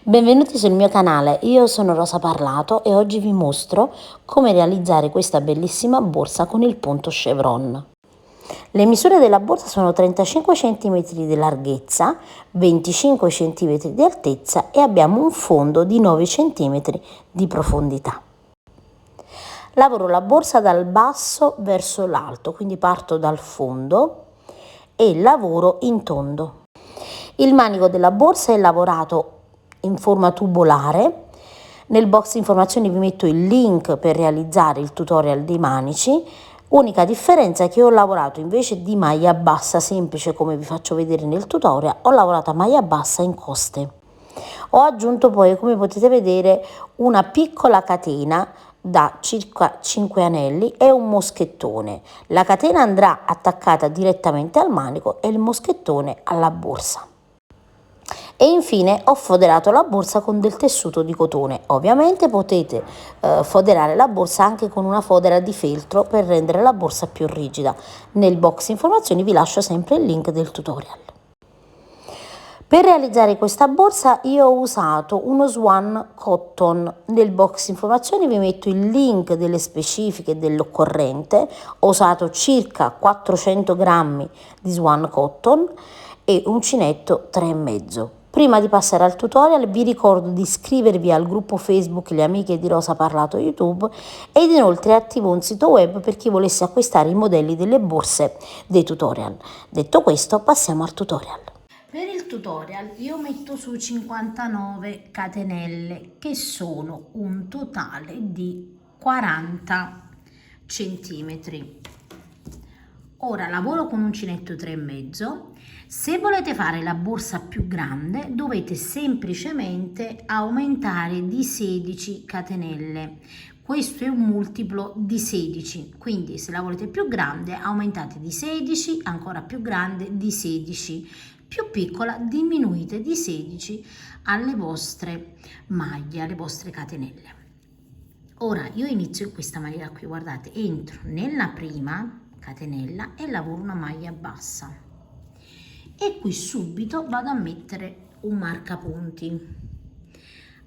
Benvenuti sul mio canale, io sono Rosa Parlato e oggi vi mostro come realizzare questa bellissima borsa con il punto chevron. Le misure della borsa sono 35 cm di larghezza, 25 cm di altezza e abbiamo un fondo di 9 cm di profondità. Lavoro la borsa dal basso verso l'alto, quindi parto dal fondo e lavoro in tondo. Il manico della borsa è lavorato in forma tubolare. Nel box informazioni vi metto il link per realizzare il tutorial dei manici. Unica differenza è che ho lavorato invece di maglia bassa semplice come vi faccio vedere nel tutorial, ho lavorato a maglia bassa in coste. Ho aggiunto poi, come potete vedere, una piccola catena da circa 5 anelli e un moschettone. La catena andrà attaccata direttamente al manico e il moschettone alla borsa. E infine ho foderato la borsa con del tessuto di cotone. Ovviamente potete foderare la borsa anche con una fodera di feltro per rendere la borsa più rigida. Nel box informazioni vi lascio sempre il link del tutorial. Per realizzare questa borsa io ho usato uno Swan Cotton. Nel box informazioni vi metto il link delle specifiche dell'occorrente. Ho usato circa 400 grammi di Swan Cotton e uncinetto 3,5. Prima di passare al tutorial vi ricordo di iscrivervi al gruppo Facebook Le Amiche di Rosa Parlato YouTube ed inoltre attivo un sito web per chi volesse acquistare i modelli delle borse dei tutorial. Detto questo, passiamo al tutorial. Per il tutorial io metto su 59 catenelle che sono un totale di 40 centimetri. Ora lavoro con uncinetto 3,5. Se volete fare la borsa più grande dovete semplicemente aumentare di 16 catenelle. Questo è un multiplo di 16, quindi se la volete più grande aumentate di 16, ancora più grande di 16, più piccola diminuite di 16 alle vostre maglie, alle vostre catenelle. Ora io inizio in questa maniera qui, guardate, entro nella prima catenella e lavoro una maglia bassa e qui subito vado a mettere un marcapunti.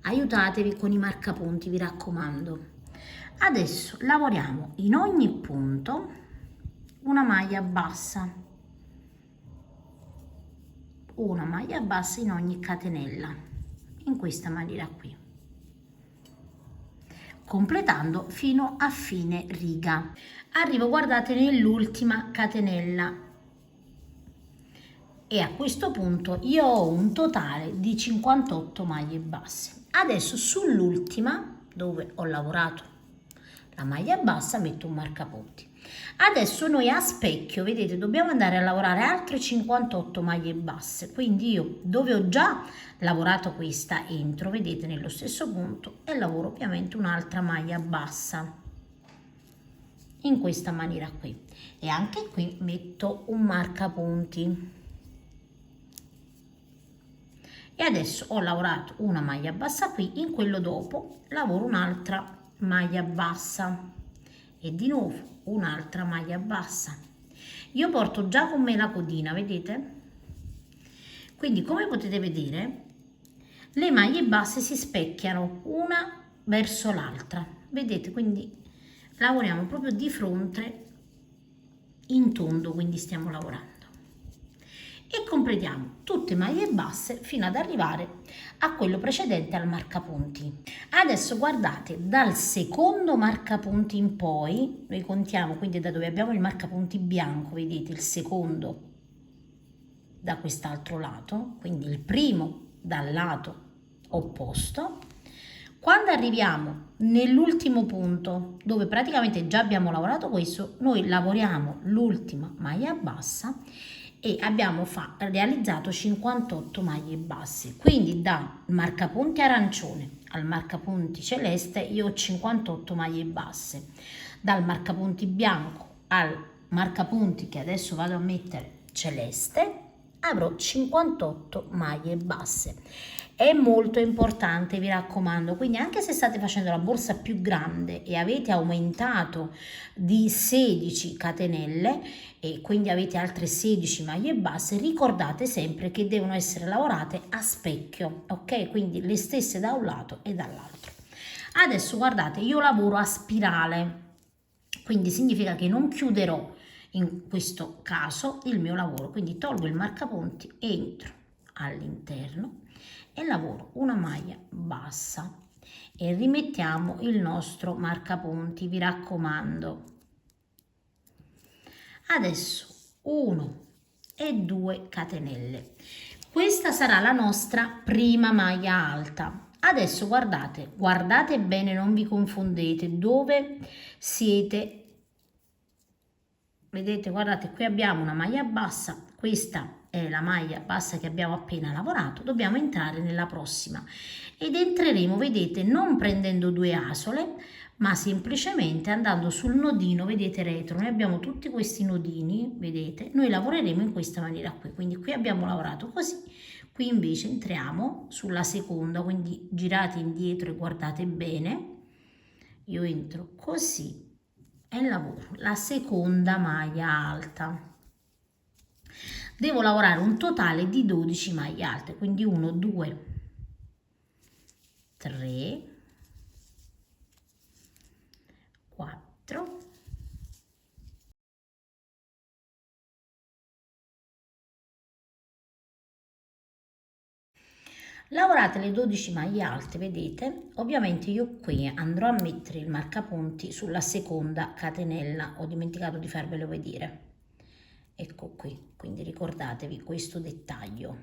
Aiutatevi con i marcapunti, vi raccomando. Adesso lavoriamo in ogni punto una maglia bassa in ogni catenella, in questa maniera qui, completando fino a fine riga. Arrivo, guardate, nell'ultima catenella e a questo punto io ho un totale di 58 maglie basse. Adesso sull'ultima, dove ho lavorato la maglia bassa, metto un marcapunti. Adesso noi a specchio, vedete, dobbiamo andare a lavorare altre 58 maglie basse, quindi io dove ho già lavorato questa entro, vedete, nello stesso punto e lavoro ovviamente un'altra maglia bassa in questa maniera qui e anche qui metto un marcapunti. E adesso ho lavorato una maglia bassa qui, in quello dopo lavoro un'altra maglia bassa e di nuovo un'altra maglia bassa. Io porto già con me la codina, vedete? Quindi come potete vedere le maglie basse si specchiano una verso l'altra, vedete? Quindi lavoriamo proprio di fronte in tondo, quindi stiamo lavorando. E completiamo tutte maglie basse fino ad arrivare a quello precedente al marcapunti. Adesso guardate, dal secondo marcapunti in poi, noi contiamo quindi da dove abbiamo il marcapunti bianco, vedete il secondo da quest'altro lato, quindi il primo dal lato opposto. Quando arriviamo nell'ultimo punto, dove praticamente già abbiamo lavorato questo, noi lavoriamo l'ultima maglia bassa e abbiamo realizzato 58 maglie basse. Quindi dal marcapunti arancione al marcapunti celeste io ho 58 maglie basse. Dal marcapunti bianco al marcapunti che adesso vado a mettere celeste avrò 58 maglie basse è molto importante, vi raccomando. Quindi anche se state facendo la borsa più grande e avete aumentato di 16 catenelle e quindi avete altre 16 maglie basse, ricordate sempre che devono essere lavorate a specchio, ok? Quindi le stesse da un lato e dall'altro. Adesso guardate, io lavoro a spirale, quindi significa che non chiuderò in questo caso il mio lavoro, quindi tolgo il marcapunti, entro all'interno e lavoro una maglia bassa e rimettiamo il nostro marcapunti, vi raccomando. Adesso 1 e 2 catenelle, questa sarà la nostra prima maglia alta. Adesso guardate bene, non vi confondete dove siete. Vedete, guardate, qui abbiamo una maglia bassa, questa è la maglia bassa che abbiamo appena lavorato, dobbiamo entrare nella prossima ed entreremo, vedete, non prendendo 2 asole, ma semplicemente andando sul nodino, vedete, retro. Noi abbiamo tutti questi nodini, vedete, noi lavoreremo in questa maniera qui, quindi qui abbiamo lavorato così, qui invece entriamo sulla seconda, quindi girate indietro e guardate bene, io entro così e lavoro la seconda maglia alta. Devo lavorare un totale di 12 maglie alte, quindi 1, 2, 3, 4, lavorate le 12 maglie alte, vedete? Ovviamente io qui andrò a mettere il marcapunti sulla seconda catenella, ho dimenticato di farvelo vedere. Ecco qui, quindi ricordatevi questo dettaglio,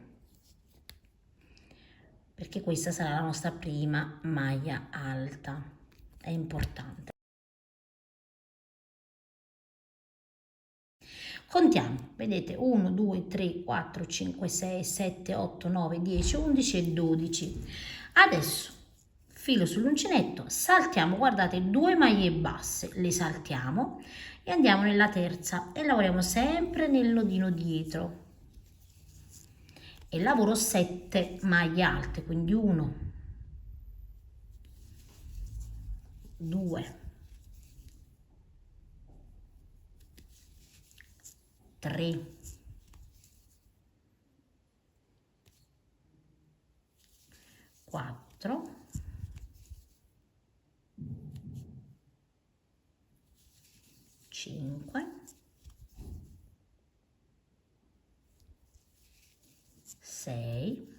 perché questa sarà la nostra prima maglia alta, è importante. Contiamo, vedete, 1, 2, 3, 4, 5, 6, 7, 8, 9, 10, 11 e 12. Adesso filo sull'uncinetto, saltiamo, guardate, 2 maglie basse, le saltiamo e andiamo nella terza e lavoriamo sempre nel nodino dietro e lavoro 7 maglie alte, quindi 1, 2, 3, 4, 5, 6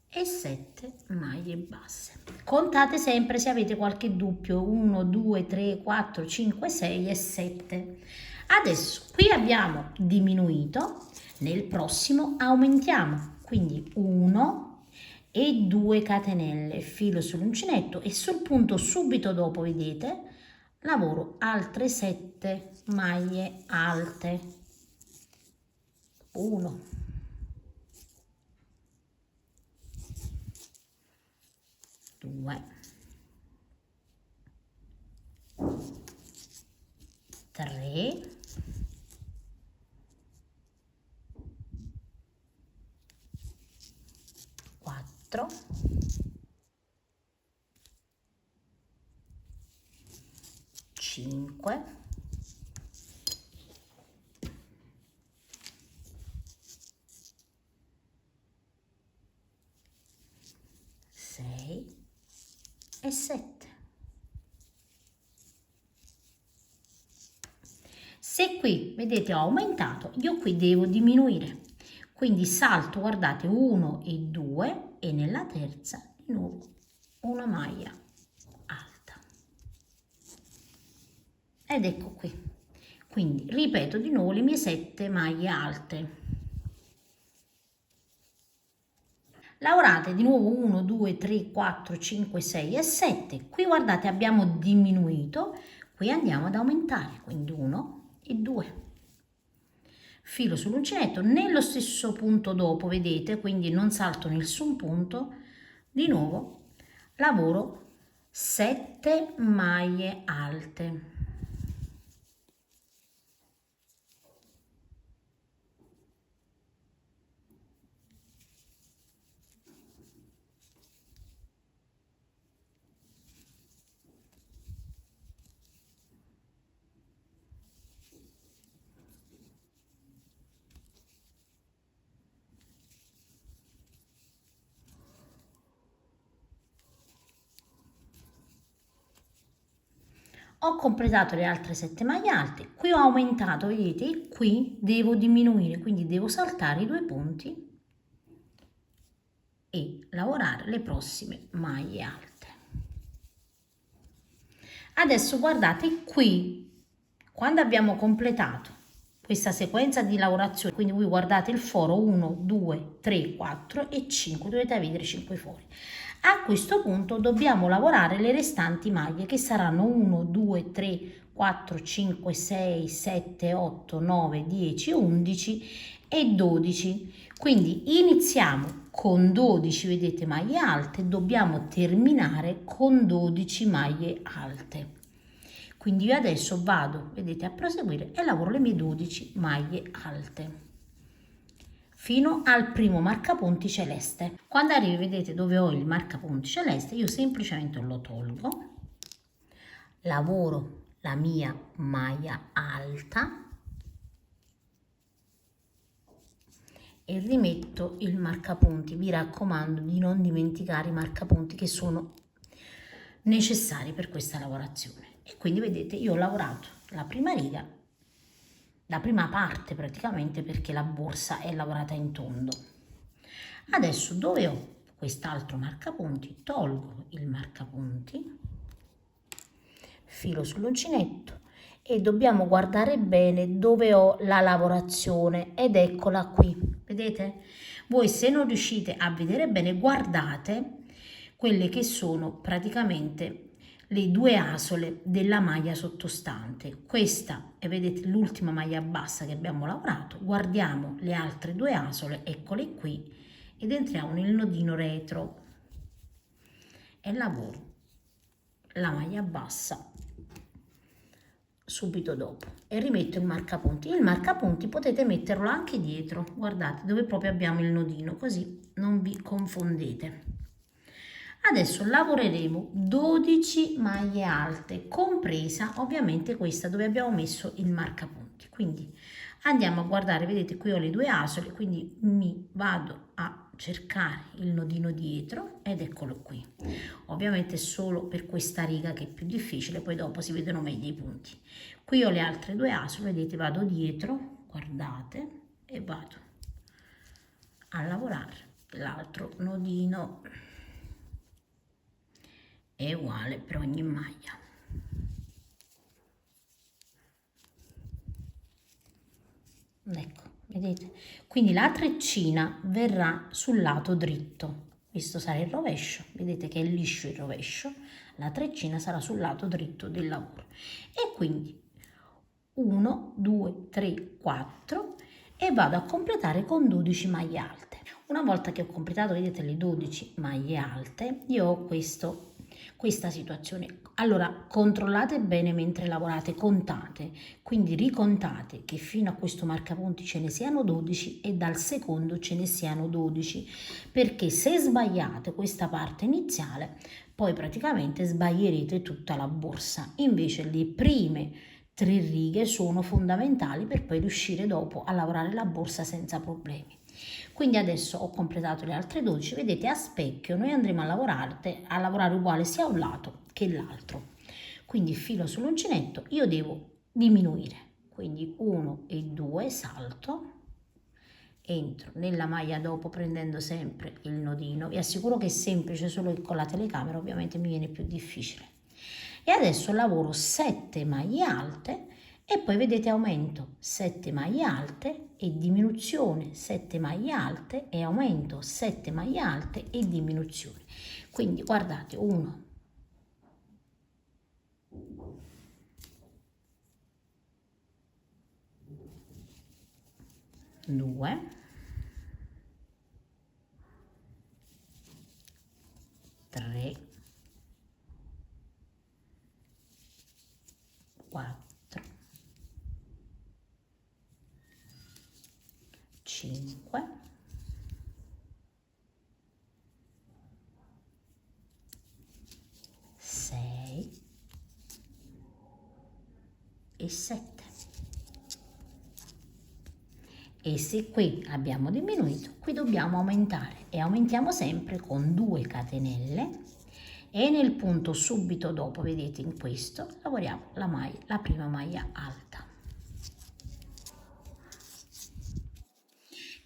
e 7 maglie basse. Contate sempre se avete qualche dubbio, 1, 2, 3, 4, 5, 6 e 7. Adesso qui abbiamo diminuito, nel prossimo aumentiamo, quindi 1 e 2 catenelle, filo sull'uncinetto e sul punto subito dopo, vedete, lavoro altre 7 maglie alte. 1, 2, 3, 4, 5, 6 e 7. Se qui, vedete, ho aumentato, io qui devo diminuire. Quindi salto, guardate, 1 e 2 e nella terza di nuovo una maglia alta. Ed ecco qui. Quindi ripeto di nuovo le mie 7 maglie alte. Lavorate di nuovo 1, 2, 3, 4, 5, 6 e 7. Qui guardate abbiamo diminuito, qui andiamo ad aumentare, quindi 1 e 2. Filo sull'uncinetto nello stesso punto dopo, vedete, quindi non salto nessun punto, di nuovo lavoro 7 maglie alte. Ho completato le altre 7 maglie alte, qui ho aumentato, vedete, e qui devo diminuire, quindi devo saltare i 2 punti e lavorare le prossime maglie alte. Adesso guardate qui, quando abbiamo completato questa sequenza di lavorazione, quindi voi guardate il foro 1, 2, 3, 4 e 5, dovete avere 5 fori. A questo punto dobbiamo lavorare le restanti maglie che saranno 1, 2, 3, 4, 5, 6, 7, 8, 9, 10, 11 e 12. Quindi iniziamo con 12, vedete, maglie alte, dobbiamo terminare con 12 maglie alte. Quindi io adesso vado, vedete, a proseguire e lavoro le mie 12 maglie alte fino al primo marcapunti celeste. Quando arrivi, vedete, dove ho il marcapunti celeste, io semplicemente lo tolgo, lavoro la mia maglia alta e rimetto il marcapunti. Vi raccomando di non dimenticare i marcapunti che sono necessari per questa lavorazione. E quindi vedete, io ho lavorato la prima riga, la prima parte praticamente, perché la borsa è lavorata in tondo. Adesso dove ho quest'altro marcapunti, tolgo il marcapunti, filo sull'uncinetto e dobbiamo guardare bene dove ho la lavorazione ed eccola qui, vedete? Voi se non riuscite a vedere bene, guardate quelle che sono praticamente le 2 asole della maglia sottostante. Questa è, vedete, l'ultima maglia bassa che abbiamo lavorato. Guardiamo le altre 2 asole, eccole qui, ed entriamo nel nodino retro e lavoro la maglia bassa subito dopo e rimetto il marcapunti. Il marcapunti potete metterlo anche dietro, guardate, dove proprio abbiamo il nodino, così non vi confondete. Adesso lavoreremo 12 maglie alte, compresa ovviamente questa dove abbiamo messo il marcapunti. Quindi andiamo a guardare, vedete, qui ho le 2 asole, quindi mi vado a cercare il nodino dietro ed eccolo qui. Ovviamente solo per questa riga che è più difficile, poi dopo si vedono meglio i punti. Qui ho le altre 2 asole, vedete, vado dietro, guardate, e vado a lavorare l'altro nodino. È uguale per ogni maglia. Ecco, vedete? Quindi la treccina verrà sul lato dritto. Questo sarà il rovescio, vedete che è liscio il rovescio, la treccina sarà sul lato dritto del lavoro. E quindi 1, 2, 3, 4 e vado a completare con 12 maglie alte. Una volta che ho completato, vedete, le 12 maglie alte, io ho questa situazione. Allora controllate bene mentre lavorate, contate, quindi ricontate che fino a questo marcapunti ce ne siano 12 e dal secondo ce ne siano 12, perché se sbagliate questa parte iniziale poi praticamente sbaglierete tutta la borsa. Invece le prime 3 righe sono fondamentali per poi riuscire dopo a lavorare la borsa senza problemi. Quindi adesso ho completato le altre 12, vedete, a specchio noi andremo a lavorare uguale sia un lato che l'altro. Quindi filo sull'uncinetto, io devo diminuire, quindi 1 e 2, salto, entro nella maglia dopo prendendo sempre il nodino. Vi assicuro che è semplice, solo che con la telecamera ovviamente mi viene più difficile. E adesso lavoro 7 maglie alte e poi vedete aumento 7 maglie alte e diminuzione 7 maglie alte e aumento 7 maglie alte e diminuzione. Quindi guardate, 1, 2, 3, 4, 5, 6 e 7. E se qui abbiamo diminuito, qui dobbiamo aumentare e aumentiamo sempre con 2 catenelle e nel punto subito dopo, vedete, in questo lavoriamo la prima maglia alta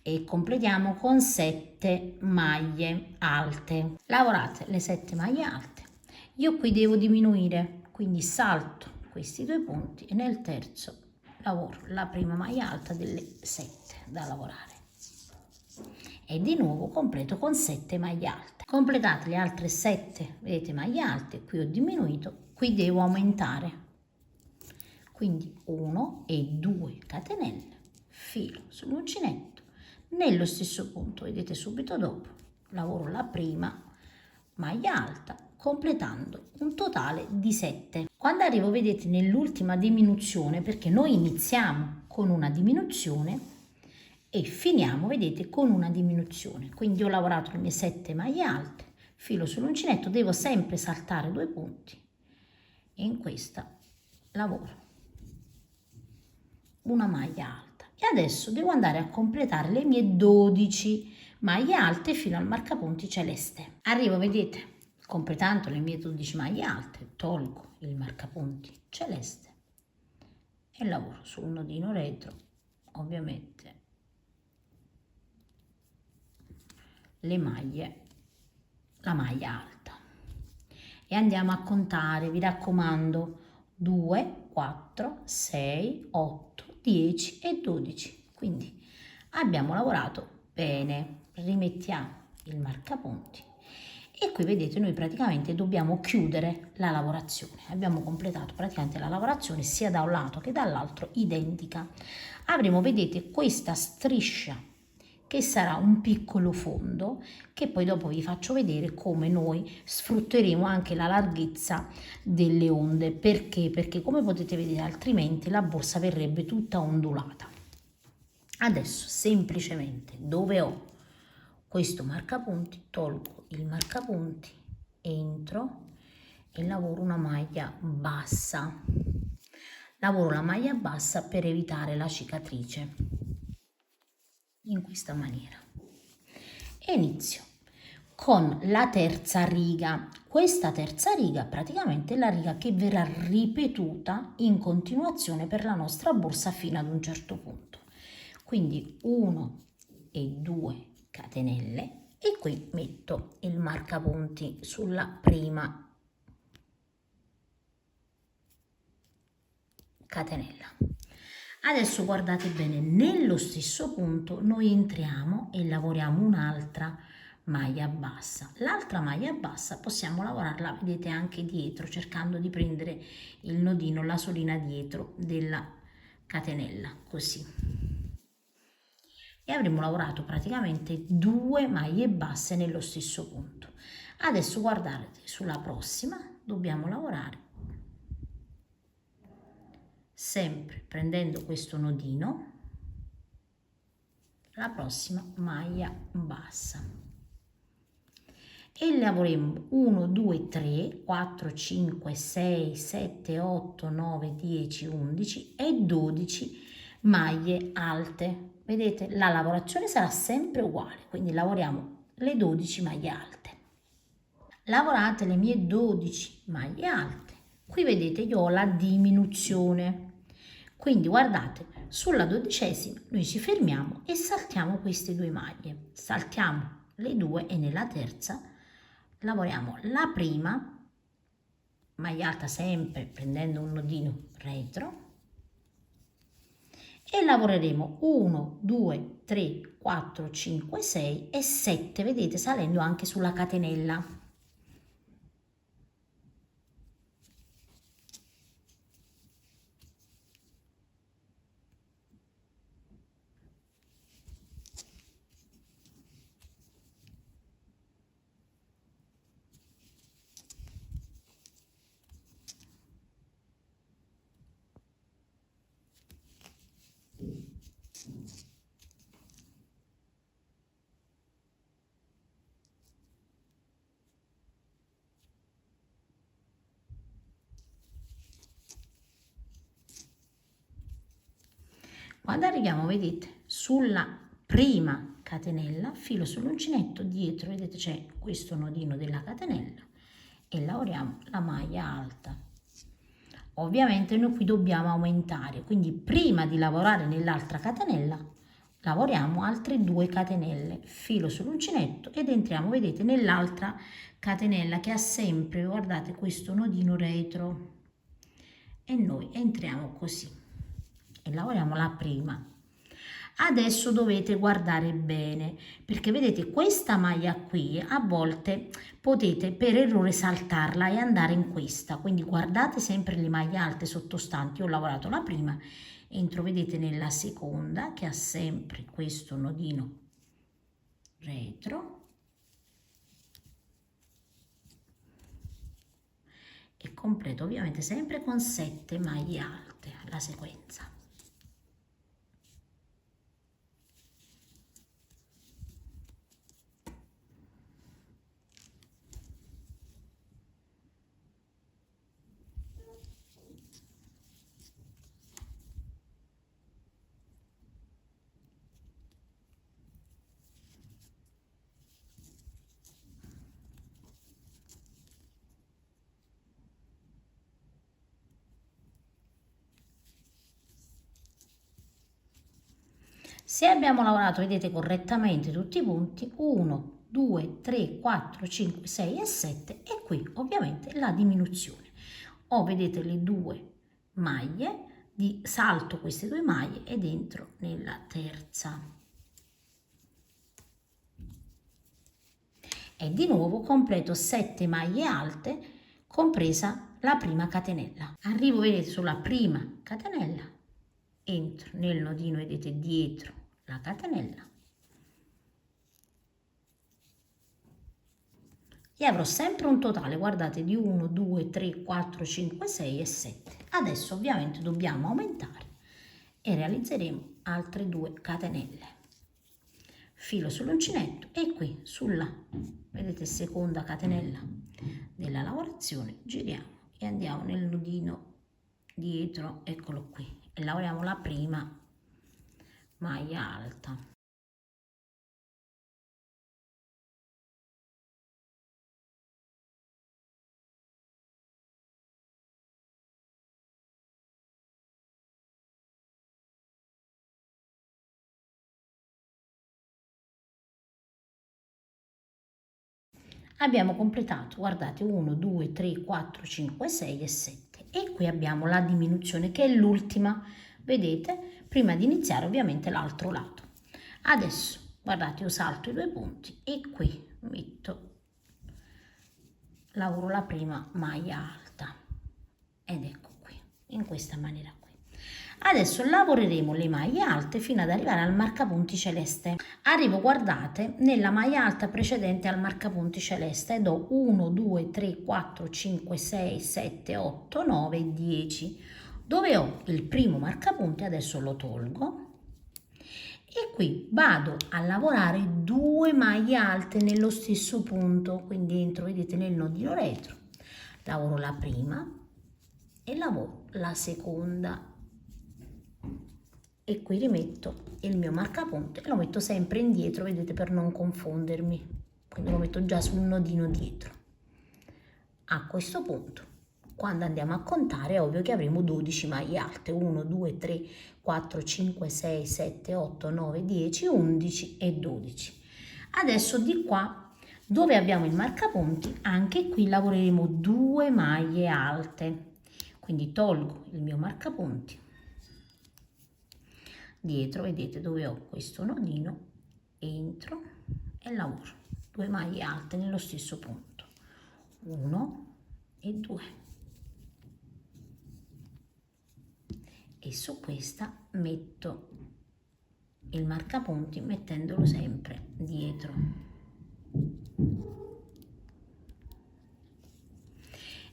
e completiamo con 7 maglie alte. Lavorate le 7 maglie alte. Io qui devo diminuire, quindi salto questi 2 punti e nel terzo lavoro la prima maglia alta delle 7 da lavorare e di nuovo completo con 7 maglie alte. Completate le altre 7, vedete, maglie alte. Qui ho diminuito, qui devo aumentare, quindi 1 e 2 catenelle, filo sull'uncinetto, nello stesso punto, vedete, subito dopo lavoro la prima maglia alta, completando un totale di 7. Quando arrivo, vedete, nell'ultima diminuzione, perché noi iniziamo con una diminuzione e finiamo, vedete, con una diminuzione, quindi ho lavorato le mie 7 maglie alte, filo sull'uncinetto, devo sempre saltare 2 punti e in questa lavoro una maglia alta e adesso devo andare a completare le mie 12 maglie alte fino al marcapunti celeste. Arrivo, vedete, completando le mie 12 maglie alte, tolgo il marcapunti celeste e lavoro sul nodino retro, ovviamente, la maglia alta e andiamo a contare, vi raccomando, 2, 4, 6, 8, 10 e 12. Quindi abbiamo lavorato bene. Rimettiamo il marcapunti e qui vedete noi praticamente dobbiamo chiudere la lavorazione. Abbiamo completato praticamente la lavorazione sia da un lato che dall'altro identica. Avremo, vedete, questa striscia che sarà un piccolo fondo che poi dopo vi faccio vedere come noi sfrutteremo anche la larghezza delle onde. Perché? Perché come potete vedere altrimenti la borsa verrebbe tutta ondulata. Adesso semplicemente dove ho questo marcapunti tolgo il marcapunti, entro e lavoro una maglia bassa. Lavoro la maglia bassa per evitare la cicatrice in questa maniera e inizio con la terza riga. Questa terza riga praticamente è la riga che verrà ripetuta in continuazione per la nostra borsa fino ad un certo punto, quindi 1 e 2 catenelle e qui metto il marcapunti sulla prima catenella. Adesso guardate bene, nello stesso punto noi entriamo e lavoriamo un'altra maglia bassa. L'altra maglia bassa possiamo lavorarla, vedete, anche dietro, cercando di prendere il nodino, la solina dietro della catenella, così. E avremo lavorato praticamente 2 maglie basse nello stesso punto. Adesso guardate, sulla prossima dobbiamo lavorare sempre prendendo questo nodino la prossima maglia bassa e lavoreremo 1 2 3 4 5 6 7 8 9 10 11 e 12 maglie alte. Vedete, la lavorazione sarà sempre uguale, quindi lavoriamo le 12 maglie alte. Lavorate le mie 12 maglie alte. Qui vedete io ho la diminuzione, quindi guardate, sulla 12ª noi ci fermiamo e saltiamo queste 2 maglie, saltiamo le 2 e nella terza lavoriamo la prima maglia alta sempre prendendo un nodino retro e lavoreremo 1 2 3 4 5 6 e 7, vedete, salendo anche sulla catenella. Quando arriviamo, vedete, sulla prima catenella, filo sull'uncinetto, dietro, vedete, c'è questo nodino della catenella e lavoriamo la maglia alta. Ovviamente noi qui dobbiamo aumentare, quindi prima di lavorare nell'altra catenella lavoriamo altre 2 catenelle, filo sull'uncinetto ed entriamo, vedete, nell'altra catenella che ha sempre, guardate, questo nodino retro, e noi entriamo così e lavoriamo la prima. Adesso dovete guardare bene, perché vedete questa maglia qui a volte potete per errore saltarla e andare in questa, quindi guardate sempre le maglie alte sottostanti. Io ho lavorato la prima, entro, vedete, nella seconda che ha sempre questo nodino retro e completo ovviamente sempre con 7 maglie alte la sequenza. Se abbiamo lavorato, vedete, correttamente tutti i punti, 1, 2, 3, 4, 5, 6 e 7, e qui ovviamente la diminuzione. Ho, vedete, le 2 maglie, salto queste 2 maglie ed entro nella terza. E di nuovo completo 7 maglie alte, compresa la prima catenella. Arrivo, vedete, sulla prima catenella, entro nel nodino, vedete, dietro la catenella e avrò sempre un totale, guardate, di 1, 2, 3, 4, 5, 6 e 7. Adesso ovviamente dobbiamo aumentare e realizzeremo altre 2 catenelle, filo sull'uncinetto e qui sulla, vedete, seconda catenella della lavorazione giriamo e andiamo nel nodino dietro, eccolo qui, e lavoriamo la prima maglia alta. Abbiamo completato, guardate, 1, 2, 3, 4, 5, 6 e 7, e qui abbiamo la diminuzione che è l'ultima, vedete, prima di iniziare ovviamente l'altro lato. Adesso guardate, io salto i 2 punti e qui lavoro la prima maglia alta ed ecco qui, in questa maniera qui. Adesso lavoreremo le maglie alte fino ad arrivare al marcapunti celeste. Arrivo, guardate, nella maglia alta precedente al marcapunti celeste e do 1, 2, 3, 4, 5, 6, 7, 8, 9, 10. Dove ho il primo marcapunti, adesso lo tolgo e qui vado a lavorare 2 maglie alte nello stesso punto, quindi entro, vedete, nel nodino retro, lavoro la prima e lavoro la seconda e qui rimetto il mio marcapunto e lo metto sempre indietro, vedete, per non confondermi, quindi lo metto già sul nodino dietro. A questo punto, quando andiamo a contare, è ovvio che avremo 12 maglie alte, 1, 2, 3, 4, 5, 6, 7, 8, 9, 10, 11 e 12. Adesso di qua, dove abbiamo il marcapunti, anche qui lavoreremo 2 maglie alte, quindi tolgo il mio marcapunti, dietro, vedete, dove ho questo nodino, entro e lavoro 2 maglie alte nello stesso punto, 1 e 2, e su questa metto il marcapunti mettendolo sempre dietro.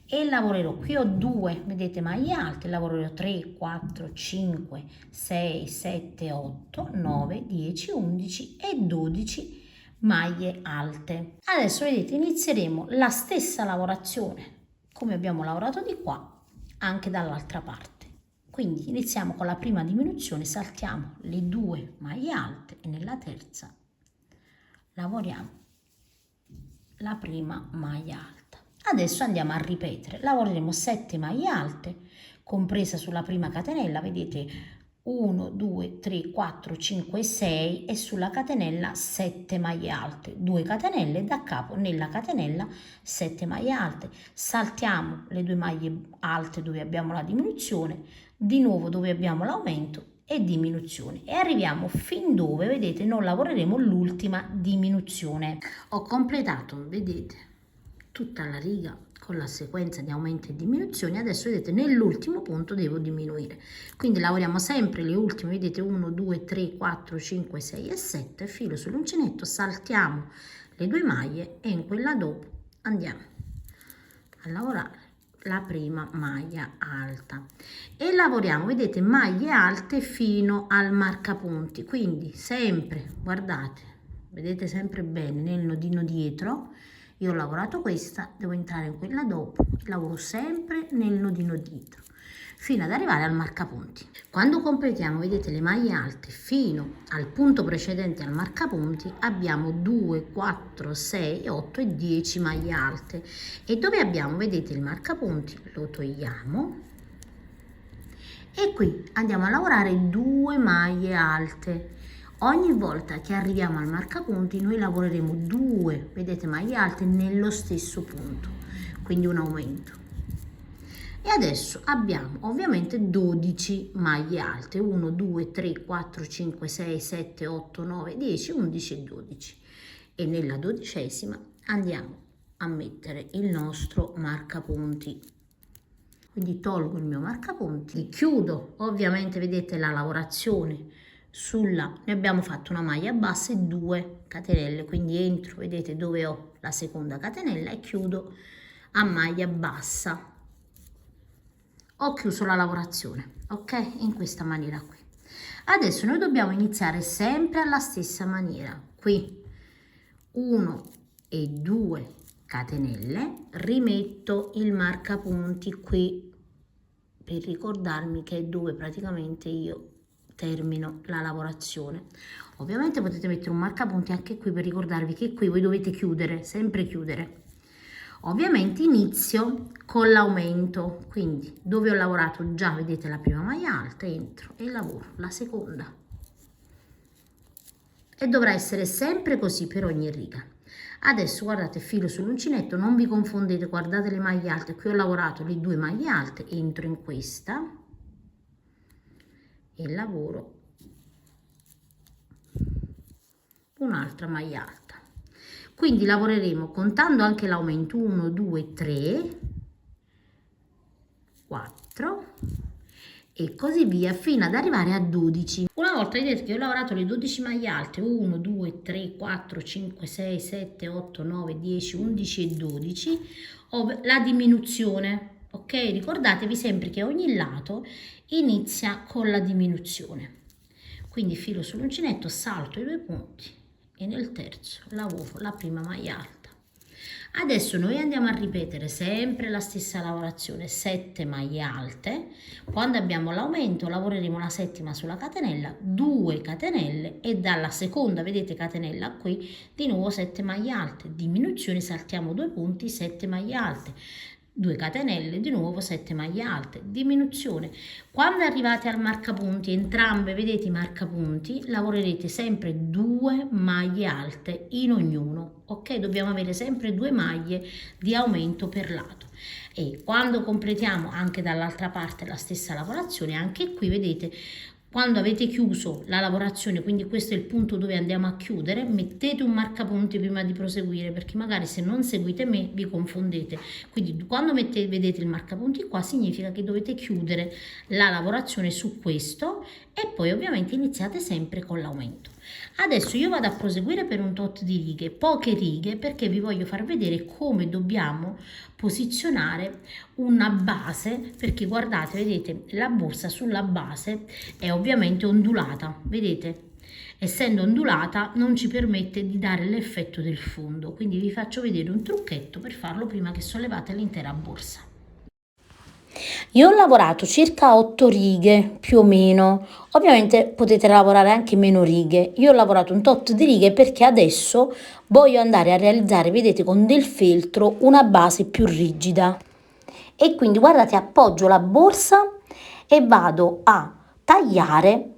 E lavorerò, qui ho 2, vedete, maglie alte, lavorerò 3, 4, 5, 6, 7, 8, 9, 10, 11 e 12 maglie alte. Adesso, vedete, inizieremo la stessa lavorazione come abbiamo lavorato di qua anche dall'altra parte. Quindi iniziamo con la prima diminuzione, saltiamo le 2 maglie alte e nella terza lavoriamo la prima maglia alta. Adesso andiamo a ripetere, lavoreremo 7 maglie alte, compresa sulla prima catenella, vedete 1, 2, 3, 4, 5, 6 e sulla catenella 7 maglie alte, 2 catenelle da capo nella catenella 7 maglie alte, saltiamo le 2 maglie alte dove abbiamo la diminuzione, di nuovo dove abbiamo l'aumento e diminuzione e arriviamo fin dove vedete non lavoreremo l'ultima diminuzione. Ho completato, vedete, tutta la riga con la sequenza di aumento e diminuzioni. Adesso vedete nell'ultimo punto devo diminuire, quindi lavoriamo sempre le ultime, vedete 1, 2, 3, 4, 5, 6 e 7, filo sull'uncinetto, saltiamo le 2 maglie e in quella dopo andiamo a lavorare la prima maglia alta e lavoriamo, vedete, maglie alte fino al marcapunti, quindi sempre, guardate, vedete sempre bene nel nodino dietro. Io ho lavorato questa, devo entrare in quella dopo, lavoro sempre nel nodino dietro fino ad arrivare al marcapunti. Quando completiamo, vedete, le maglie alte fino al punto precedente al marcapunti abbiamo 2, 4, 6, 8 e 10 maglie alte e dove abbiamo, vedete, il marcapunti lo togliamo e qui andiamo a lavorare 2 maglie alte. Ogni volta che arriviamo al marcapunti noi lavoreremo 2, vedete, maglie alte nello stesso punto, quindi un aumento. E adesso abbiamo ovviamente 12 maglie alte, 1, 2, 3, 4, 5, 6, 7, 8, 9, 10, 11 e 12. E nella 12ª andiamo a mettere il nostro marcapunti. Quindi tolgo il mio marcapunti, chiudo, ovviamente vedete la lavorazione ne abbiamo fatto una maglia bassa e 2 catenelle, quindi entro, vedete dove ho la seconda catenella e chiudo a maglia bassa. Ho chiuso la lavorazione, ok? In questa maniera qui. Adesso noi dobbiamo iniziare sempre alla stessa maniera, qui 1 e 2 catenelle, rimetto il marcapunti qui per ricordarmi che è dove praticamente io termino la lavorazione. Ovviamente potete mettere un marcapunti anche qui per ricordarvi che qui voi dovete chiudere, sempre chiudere. Ovviamente inizio con l'aumento, quindi dove ho lavorato già, vedete, la prima maglia alta, entro e lavoro la seconda. E dovrà essere sempre così per ogni riga. Adesso guardate, filo sull'uncinetto, non vi confondete, guardate le maglie alte, qui ho lavorato le 2 maglie alte, entro in questa e lavoro un'altra maglia alta. Quindi lavoreremo contando anche l'aumento 1, 2, 3, 4 e così via fino ad arrivare a 12. Una volta vedete che ho lavorato le 12 maglie alte, 1, 2, 3, 4, 5, 6, 7, 8, 9, 10, 11 e 12, ho la diminuzione. Ok, ricordatevi sempre che ogni lato inizia con la diminuzione. Quindi filo sull'uncinetto, salto i 2 punti e nel terzo lavoro la prima maglia alta. Adesso noi andiamo a ripetere sempre la stessa lavorazione, 7 maglie alte. Quando abbiamo l'aumento lavoreremo la settima sulla catenella, 2 catenelle e dalla seconda, vedete, catenella qui, di nuovo 7 maglie alte, diminuzione, saltiamo 2 punti, 7 maglie alte, 2 catenelle, di nuovo 7 maglie alte, diminuzione. Quando arrivate al marcapunti, entrambe, vedete i marcapunti, lavorerete sempre 2 maglie alte in ognuno, ok? Dobbiamo avere sempre 2 maglie di aumento per lato. E quando completiamo anche dall'altra parte la stessa lavorazione, anche qui vedete, quando avete chiuso la lavorazione, quindi questo è il punto dove andiamo a chiudere, mettete un marcapunti prima di proseguire, perché magari se non seguite me vi confondete. Quindi quando vedete il marcapunti qua significa che dovete chiudere la lavorazione su questo e poi ovviamente iniziate sempre con l'aumento. Adesso io vado a proseguire per un tot di righe, poche righe, perché vi voglio far vedere come dobbiamo posizionare una base, perché guardate, vedete, la borsa sulla base è ovviamente ondulata, vedete? Essendo ondulata non ci permette di dare l'effetto del fondo, quindi vi faccio vedere un trucchetto per farlo prima che sollevate l'intera borsa. Io ho lavorato circa 8 righe più o meno, ovviamente potete lavorare anche meno righe. Io ho lavorato un tot di righe perché adesso voglio andare a realizzare, vedete, con del feltro una base più rigida. E quindi guardate, appoggio la borsa e vado a tagliare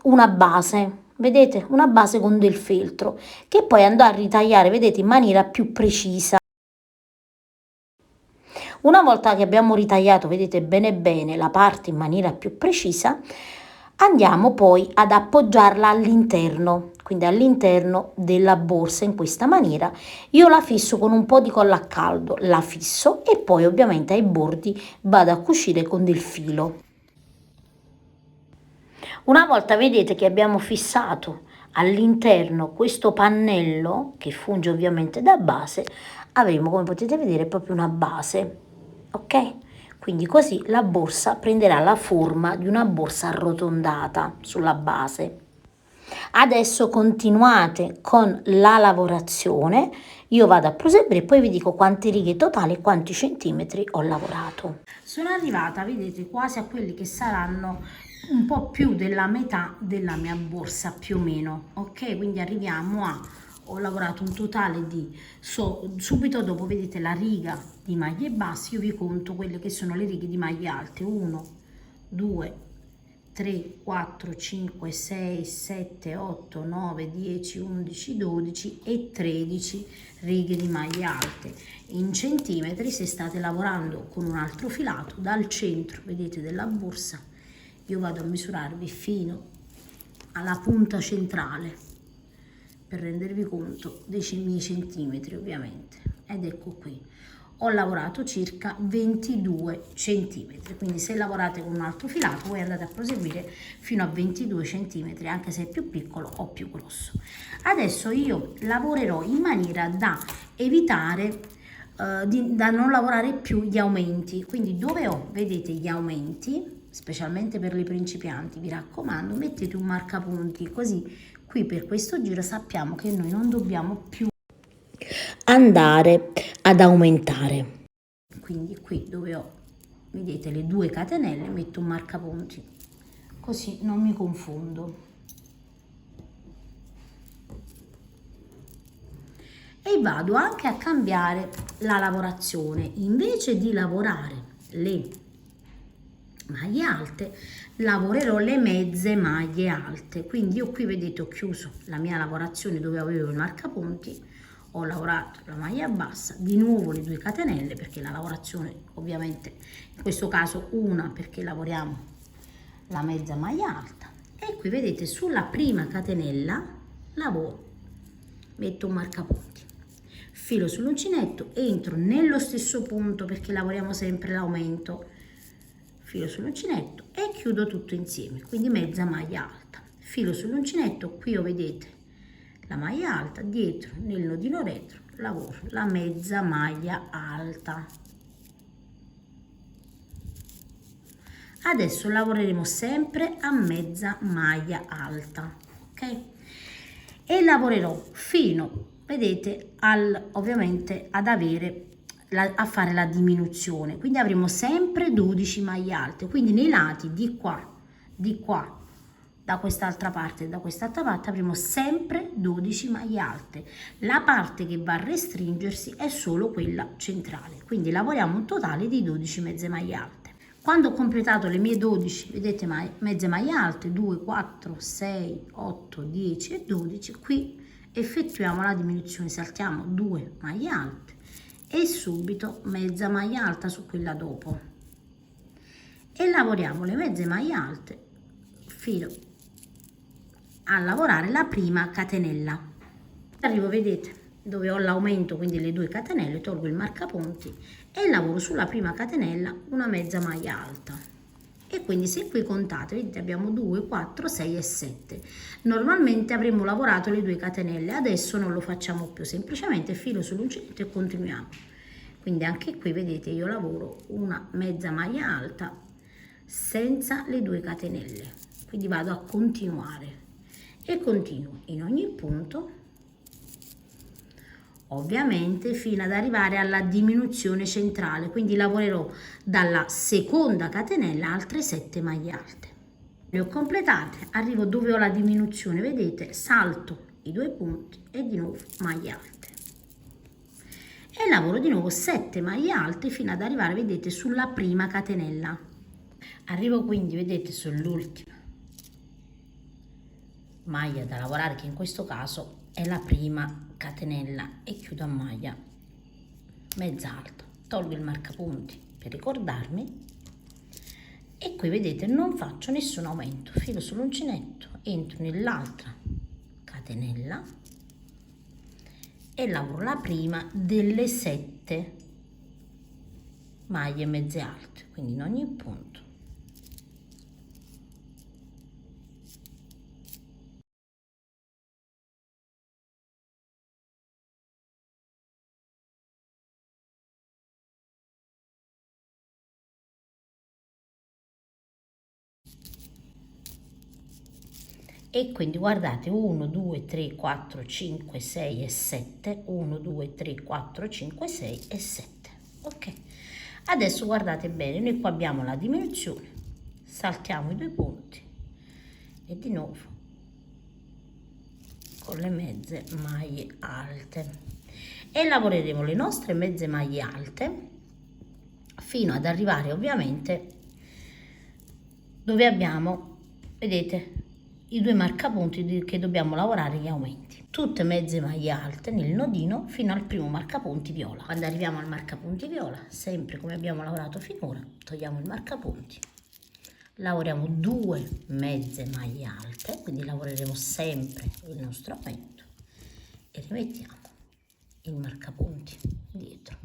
una base, vedete, una base con del feltro che poi andrò a ritagliare, vedete, in maniera più precisa. Una volta che abbiamo ritagliato, vedete bene bene, la parte in maniera più precisa, andiamo poi ad appoggiarla all'interno, quindi all'interno della borsa in questa maniera. Io la fisso con un po' di colla a caldo, la fisso e poi ovviamente ai bordi vado a cucire con del filo. Una volta vedete che abbiamo fissato all'interno questo pannello che funge ovviamente da base, avremo, come potete vedere, proprio una base, ok? Quindi così la borsa prenderà la forma di una borsa arrotondata sulla base. Adesso continuate con la lavorazione, io vado a proseguire e poi vi dico quante righe totali e quanti centimetri ho lavorato. Sono arrivata, vedete, quasi a quelli che saranno un po' più della metà della mia borsa più o meno, ok? Quindi arriviamo a, ho lavorato un totale di, subito dopo vedete la riga di maglie basse, io vi conto quelle che sono le righe di maglie alte, 1, 2, 3, 4, 5, 6, 7, 8, 9, 10, 11, 12 e 13 righe di maglie alte. In centimetri, se state lavorando con un altro filato, dal centro, vedete, della borsa, io vado a misurarvi fino alla punta centrale per rendervi conto dei miei centimetri ovviamente, ed ecco qui. Ho lavorato circa 22 centimetri, quindi se lavorate con un altro filato voi andate a proseguire fino a 22 centimetri, anche se è più piccolo o più grosso. Adesso io lavorerò in maniera da evitare da non lavorare più gli aumenti, quindi dove ho, vedete, gli aumenti, specialmente per le principianti, vi raccomando, mettete un marcapunti, così qui per questo giro sappiamo che noi non dobbiamo più andare ad aumentare. Quindi qui dove ho, vedete, le 2 catenelle, metto un marcapunti, così non mi confondo. E vado anche a cambiare la lavorazione, invece di lavorare le maglie alte lavorerò le mezze maglie alte, quindi io qui vedete ho chiuso la mia lavorazione dove avevo il marcapunti, ho lavorato la maglia bassa, di nuovo le 2 catenelle perché la lavorazione ovviamente in questo caso una perché lavoriamo la mezza maglia alta, e qui vedete sulla prima catenella lavoro, metto un marcapunti, filo sull'uncinetto, entro nello stesso punto perché lavoriamo sempre l'aumento, filo sull'uncinetto e chiudo tutto insieme, quindi mezza maglia alta, filo sull'uncinetto, qui lo vedete la maglia alta, dietro nel nodino retro lavoro la mezza maglia alta. Adesso lavoreremo sempre a mezza maglia alta, ok? E lavorerò fino, vedete, ovviamente ad avere a fare la diminuzione, quindi avremo sempre 12 maglie alte, quindi nei lati di qua, da quest'altra parte e da quest'altra parte avremo sempre 12 maglie alte. La parte che va a restringersi è solo quella centrale, quindi lavoriamo un totale di 12 mezze maglie alte. Quando ho completato le mie 12, vedete, mezze maglie alte, 2, 4, 6, 8, 10 e 12, qui effettuiamo la diminuzione, saltiamo 2 maglie alte e subito mezza maglia alta su quella dopo e lavoriamo le mezze maglie alte fino a lavorare la prima catenella. Arrivo, vedete, dove ho l'aumento, quindi le 2 catenelle, tolgo il marcapunti e lavoro sulla prima catenella una mezza maglia alta. E quindi se qui contate, vedete, abbiamo 2, 4, 6 e 7. Normalmente avremmo lavorato le 2 catenelle, adesso non lo facciamo più, semplicemente filo sull'uncinetto e continuiamo. Quindi anche qui, vedete, io lavoro una mezza maglia alta senza le 2 catenelle. Quindi vado a continuare e continuo in ogni punto ovviamente fino ad arrivare alla diminuzione centrale, quindi lavorerò dalla seconda catenella altre 7 maglie alte. Le ho completate, arrivo dove ho la diminuzione, vedete, salto i 2 punti e di nuovo maglie alte e lavoro di nuovo 7 maglie alte fino ad arrivare, vedete, sulla prima catenella. Arrivo quindi, vedete, sull'ultima maglia da lavorare, che in questo caso è la prima catenella, e chiudo a maglia mezza alta, tolgo il marcapunti per ricordarmi e qui vedete non faccio nessun aumento, filo sull'uncinetto, entro nell'altra catenella e lavoro la prima delle 7 maglie mezze alte, quindi in ogni punto. E quindi guardate 1 2 3 4 5 6 e 7, 1 2 3 4 5 6 e 7. Ok, adesso guardate bene, noi qua abbiamo la diminuzione, saltiamo i 2 punti e di nuovo con le mezze maglie alte e lavoreremo le nostre mezze maglie alte fino ad arrivare ovviamente dove abbiamo, vedete, i 2 marcapunti che dobbiamo lavorare gli aumenti. Tutte mezze maglie alte nel nodino fino al primo marcapunti viola. Quando arriviamo al marcapunti viola, sempre come abbiamo lavorato finora, togliamo il marcapunti, lavoriamo 2 mezze maglie alte, quindi lavoreremo sempre il nostro aumento e rimettiamo il marcapunti dietro.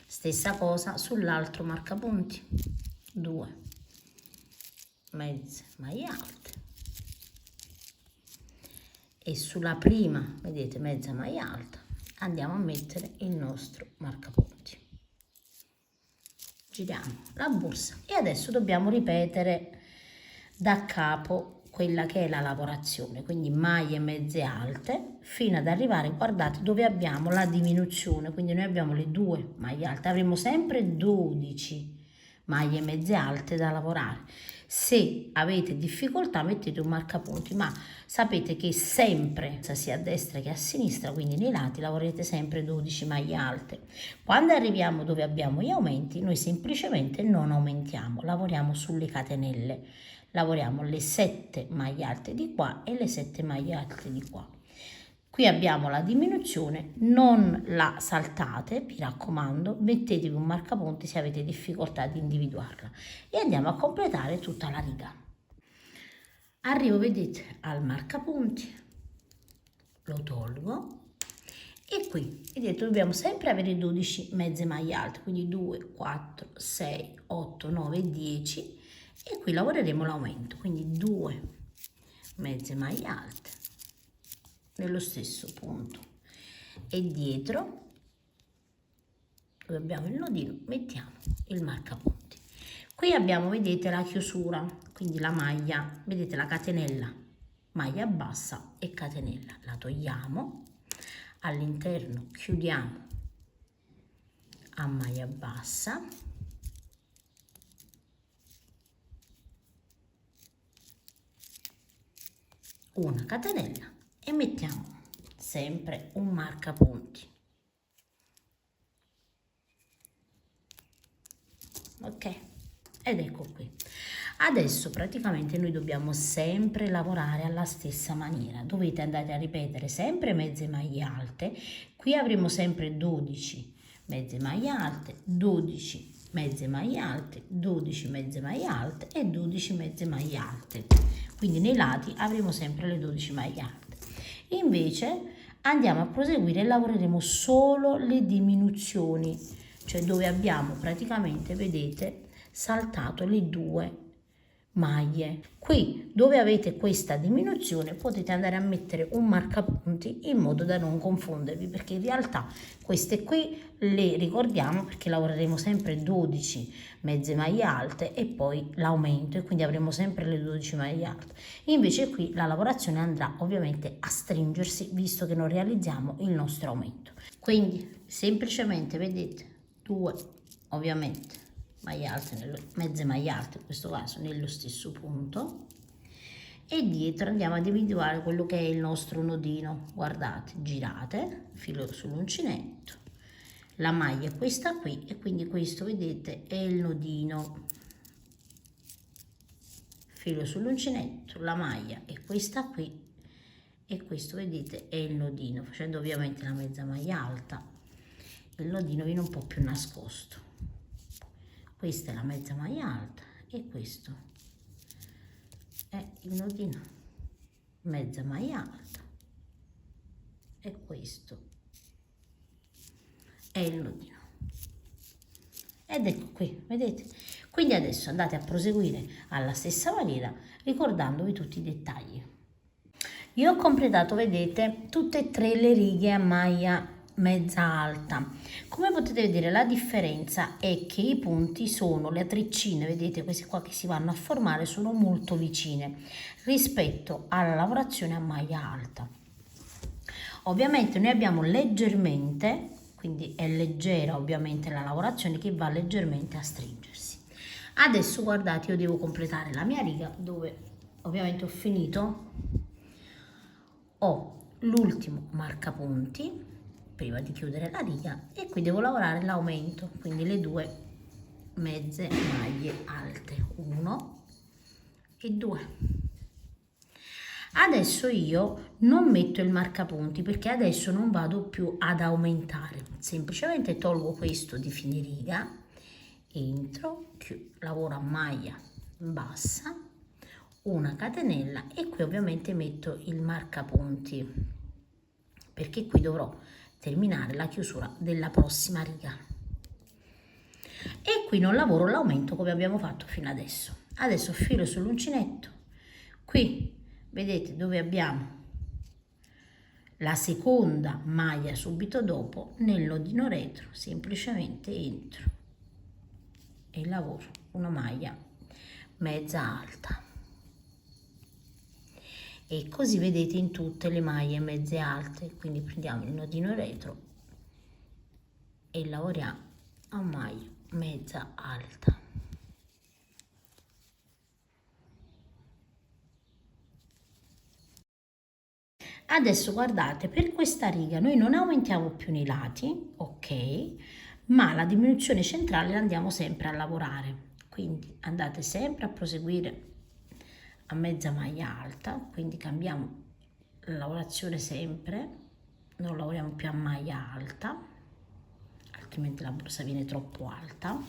Stessa cosa sull'altro marcapunti, 2 mezze maglie alte e sulla prima, vedete, mezza maglia alta andiamo a mettere il nostro marcapunti, giriamo la borsa e adesso dobbiamo ripetere da capo quella che è la lavorazione, quindi maglie mezze alte fino ad arrivare, guardate, dove abbiamo la diminuzione, quindi noi abbiamo le 2 maglie alte, avremo sempre 12 maglie mezze alte da lavorare. Se avete difficoltà mettete un marcapunti, ma sapete che sempre, sia a destra che a sinistra, quindi nei lati, lavorerete sempre 12 maglie alte. Quando arriviamo dove abbiamo gli aumenti, noi semplicemente non aumentiamo, lavoriamo sulle catenelle. Lavoriamo le 7 maglie alte di qua e le 7 maglie alte di qua. Qui abbiamo la diminuzione, non la saltate, mi raccomando, mettetevi un marcapunti se avete difficoltà di individuarla e andiamo a completare tutta la riga. Arrivo, vedete, al marcapunti, lo tolgo e qui, vedete, dobbiamo sempre avere 12 mezze maglie alte, quindi 2, 4, 6, 8, 9, 10 e qui lavoreremo l'aumento, quindi 2 mezze maglie alte nello stesso punto e dietro dove abbiamo il nodino mettiamo il marcapunti. Qui abbiamo, vedete, la chiusura, quindi la maglia, vedete, la catenella, maglia bassa e catenella, la togliamo, all'interno chiudiamo a maglia bassa, una catenella e mettiamo sempre un marcapunti. Ok, ed ecco qui. Adesso praticamente noi dobbiamo sempre lavorare alla stessa maniera, dovete andare a ripetere sempre mezze maglie alte, qui avremo sempre 12 mezze maglie alte, 12 mezze maglie alte, 12 mezze maglie alte e 12 mezze maglie alte, quindi nei lati avremo sempre le 12 maglie alte. Invece andiamo a proseguire e lavoreremo solo le diminuzioni, cioè dove abbiamo praticamente, vedete, saltato le 2 maglie. Qui dove avete questa diminuzione potete andare a mettere un marcapunti in modo da non confondervi, perché in realtà queste qui le ricordiamo perché lavoreremo sempre 12 mezze maglie alte e poi l'aumento, e quindi avremo sempre le 12 maglie alte. Invece qui la lavorazione andrà ovviamente a stringersi visto che non realizziamo il nostro aumento. Quindi semplicemente vedete 2 ovviamente maglie alte, mezze maglie alte in questo caso nello stesso punto, e dietro andiamo ad individuare quello che è il nostro nodino. Guardate, girate, filo sull'uncinetto, la maglia è questa qui e quindi questo vedete è il nodino, filo sull'uncinetto, la maglia è questa qui e questo vedete è il nodino, facendo ovviamente la mezza maglia alta il nodino viene un po' più nascosto. Questa è la mezza maglia alta e questo è il nodino, mezza maglia alta, e questo è il nodino. Ed ecco qui, vedete? Quindi adesso andate a proseguire alla stessa maniera ricordandovi tutti i dettagli. Io ho completato, vedete, tutte e 3 le righe a maglia mezza alta. Come potete vedere la differenza è che i punti sono, le tricine, vedete queste qua che si vanno a formare, sono molto vicine rispetto alla lavorazione a maglia alta. Ovviamente noi abbiamo leggermente, quindi è leggera ovviamente la lavorazione che va leggermente a stringersi. Adesso guardate, io devo completare la mia riga dove ovviamente ho finito, ho l'ultimo marcapunti prima di chiudere la riga e qui devo lavorare l'aumento, quindi le 2 mezze maglie alte, 1 e 2. Adesso io non metto il marcapunti perché adesso non vado più ad aumentare, semplicemente tolgo questo di fine riga, entro, lavoro a maglia bassa, una catenella e qui ovviamente metto il marcapunti perché qui dovrò terminare la chiusura della prossima riga e qui non lavoro l'aumento come abbiamo fatto fino adesso. Adesso filo sull'uncinetto, qui vedete dove abbiamo la seconda maglia subito dopo, nel nodino retro semplicemente entro e lavoro una maglia mezza alta e così vedete in tutte le maglie mezze alte. Quindi prendiamo il nodino retro e lavoriamo a maglia mezza alta. Adesso guardate, per questa riga noi non aumentiamo più nei lati, ok, ma la diminuzione centrale la andiamo sempre a lavorare, quindi andate sempre a proseguire a mezza maglia alta, quindi cambiamo la lavorazione sempre, non lavoriamo più a maglia alta, altrimenti la borsa viene troppo alta.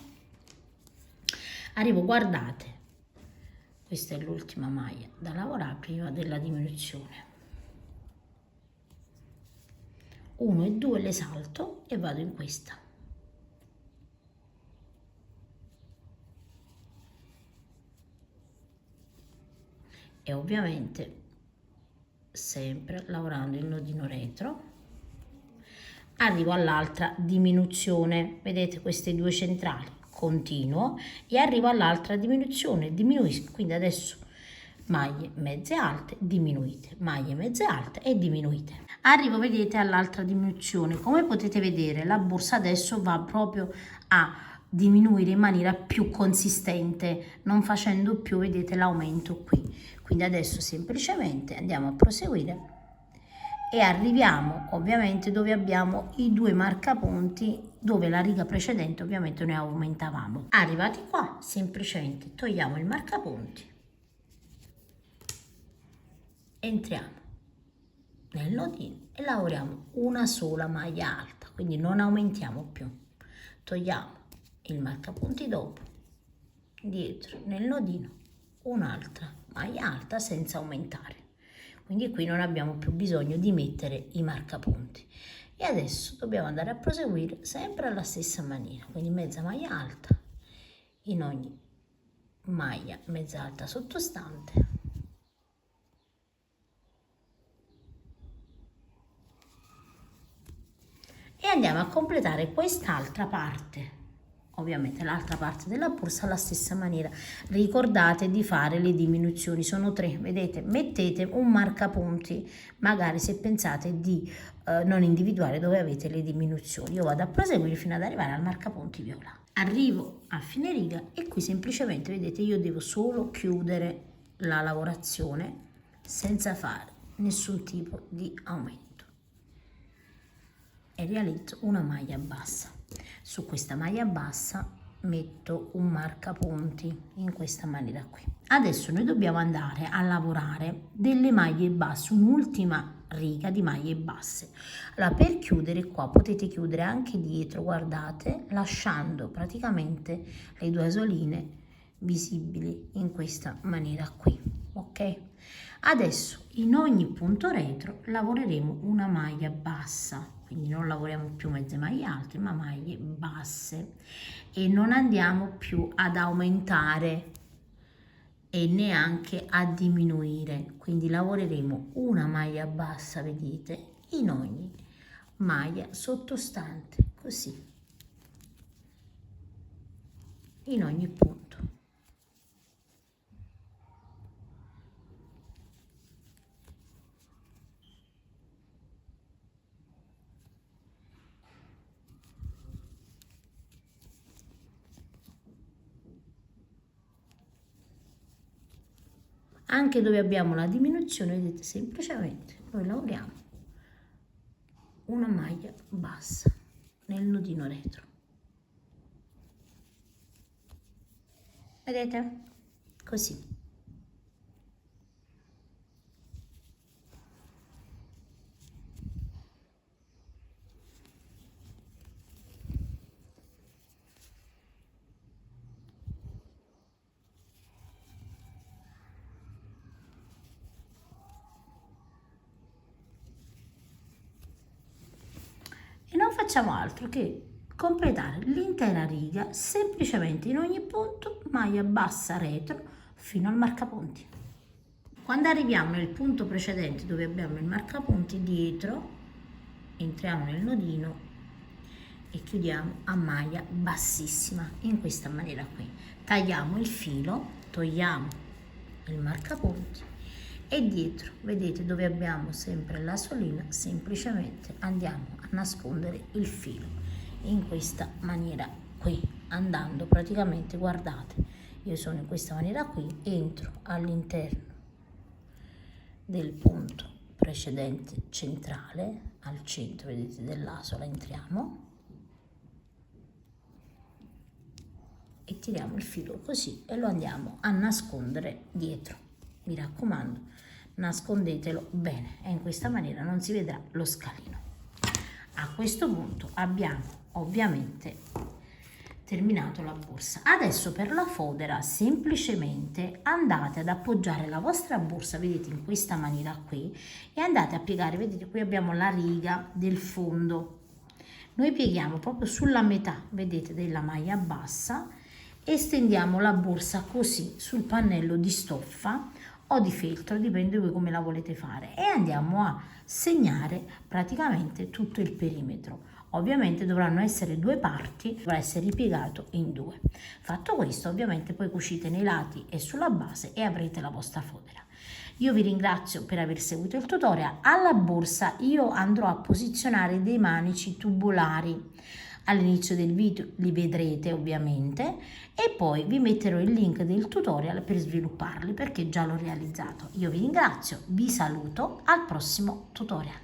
Arrivo, guardate, questa è l'ultima maglia da lavorare prima della diminuzione. 1 e 2 le salto e vado in questa. E ovviamente sempre lavorando il nodino retro. Arrivo all'altra diminuzione, vedete queste 2 centrali, continuo e arrivo all'altra diminuzione, diminuisco, quindi adesso maglie mezze alte, diminuite, maglie mezze alte e diminuite. Arrivo, vedete, all'altra diminuzione. Come potete vedere la borsa adesso va proprio a diminuire in maniera più consistente, non facendo più, vedete, l'aumento qui. Quindi adesso semplicemente andiamo a proseguire e arriviamo ovviamente dove abbiamo i 2 marcapunti, dove la riga precedente ovviamente noi aumentavamo. Arrivati qua semplicemente togliamo il marcapunti, entriamo nel nodino e lavoriamo una sola maglia alta, quindi non aumentiamo più, togliamo il marcapunti dopo, dietro nel nodino un'altra maglia alta senza aumentare, quindi qui non abbiamo più bisogno di mettere i marcapunti. E adesso dobbiamo andare a proseguire sempre alla stessa maniera, quindi mezza maglia alta in ogni maglia mezza alta sottostante e andiamo a completare quest'altra parte. Ovviamente l'altra parte della borsa alla stessa maniera. Ricordate di fare le diminuzioni, sono 3, vedete, mettete un marcapunti, magari se pensate di non individuare dove avete le diminuzioni. Io vado a proseguire fino ad arrivare al marcapunti viola. Arrivo a fine riga e qui semplicemente, vedete, io devo solo chiudere la lavorazione senza fare nessun tipo di aumento e realizzo una maglia bassa. Su questa maglia bassa metto un marcapunti in questa maniera qui. Adesso noi dobbiamo andare a lavorare delle maglie basse, un'ultima riga di maglie basse. Allora, per chiudere qua potete chiudere anche dietro, guardate, lasciando praticamente le due asoline visibili in questa maniera qui, ok? Adesso in ogni punto retro lavoreremo una maglia bassa, quindi non lavoriamo più mezze maglie alte ma maglie basse e non andiamo più ad aumentare e neanche a diminuire, quindi lavoreremo una maglia bassa, vedete, in ogni maglia sottostante, così, in ogni punto. Anche dove abbiamo la diminuzione, vedete, semplicemente noi lavoriamo una maglia bassa nel nodino retro, vedete, così. E non facciamo altro che completare l'intera riga semplicemente in ogni punto maglia bassa retro fino al marcapunti. Quando arriviamo nel punto precedente dove abbiamo il marcapunti, dietro entriamo nel nodino e chiudiamo a maglia bassissima in questa maniera qui. Tagliamo il filo, togliamo il marcapunti e dietro, vedete, dove abbiamo sempre la solina, semplicemente andiamo a nascondere il filo in questa maniera qui, andando praticamente, guardate, io sono in questa maniera qui, entro all'interno del punto precedente centrale, al centro, vedete, dell'asola, entriamo e tiriamo il filo così e lo andiamo a nascondere dietro. Mi raccomando, nascondetelo bene e in questa maniera non si vedrà lo scalino. A questo punto abbiamo ovviamente terminato la borsa. Adesso per la fodera semplicemente andate ad appoggiare la vostra borsa, vedete, in questa maniera qui e andate a piegare, vedete, qui abbiamo la riga del fondo, noi pieghiamo proprio sulla metà, vedete, della maglia bassa e stendiamo la borsa così sul pannello di stoffa o di feltro, dipende voi come la volete fare, e andiamo a segnare praticamente tutto il perimetro. Ovviamente dovranno essere due parti, dovrà essere ripiegato in due. Fatto questo, ovviamente poi cucite nei lati e sulla base e avrete la vostra fodera. Io vi ringrazio per aver seguito il tutorial. Alla borsa io andrò a posizionare dei manici tubolari. All'inizio del video li vedrete ovviamente e poi vi metterò il link del tutorial per svilupparli perché già l'ho realizzato. Io vi ringrazio, vi saluto, al prossimo tutorial.